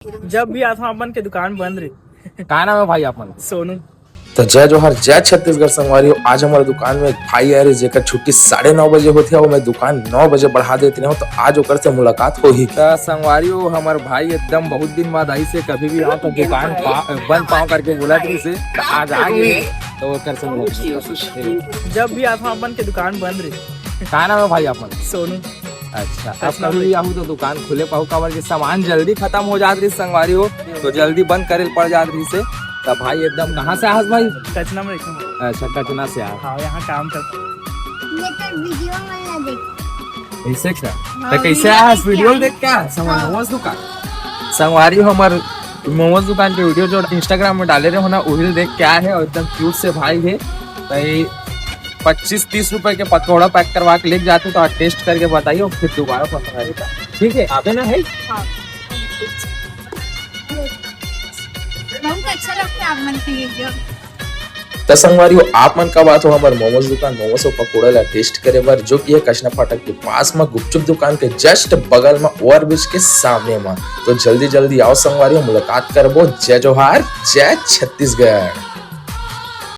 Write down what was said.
जब भी आता हूँ अपन के दुकान बंद रही। का नाम है भाई अपन? सोनू। तो जय जोहर जय छत्तीसगढ़ संगवारी। आज हमारे दुकान में एक भाई आ रही जेकर छुट्टी 9:30 बजे होती है और मैं दुकान 9 बजे बढ़ा देती हूँ। तो आज ओकर से मुलाकात हो ही। तो संगवारियों हमार भाई एकदम बहुत दिन बाद आई से कभी भी आओ तो दुकान बंद पाओ करके बोला थी से तो आज आ गए तो कर संग जब भी आता हूँ अपन के दुकान बंद रही। का नाम है भाई अपन? सोनू। अच्छा, अब कभी भी आहू तो दुकान खुले पाऊ काबर के सामान जल्दी खत्म हो जात रही संगवारी हो तो जल्दी बंद करे पड़ जात रही से। तो भाई एकदम कहाँ से आहस भाई? कचना में रखा। अच्छा, कचना से आ। हाँ, यहाँ काम करता ऐसे क्या? तो कैसे आहस वीडियो देख क्या मोमोज दुकान? संगवारी हो हमार मोमोज दुकान के वीडियो जो इंस्टाग्राम में डाले रहे हो ना वही देख क्या है और एकदम क्यूट से भाई है। तो 25-30 रुपए के पकौड़ा पैक करवा के लेके जाते तो टेस्ट करके बताइए और फिर दोबारा पसंद आएगा। ठीक है, आते ना है। हाँ। बहुत अच्छा लगता है आप मन की वीडियो। तो संगवारी आप मन का बात हो हमारे मोमोज दुकान मोमोज और पकौड़ा ला टेस्ट करे बार जो कि है कचना फाटक के पास में गुपचुप दुकान के जस्ट बगल में ओवरब्रिज के सामने में। तो जल्दी जल्दी आओ संगवारी मुलाकात करबो। जय जोहार जय छत्तीसगढ़।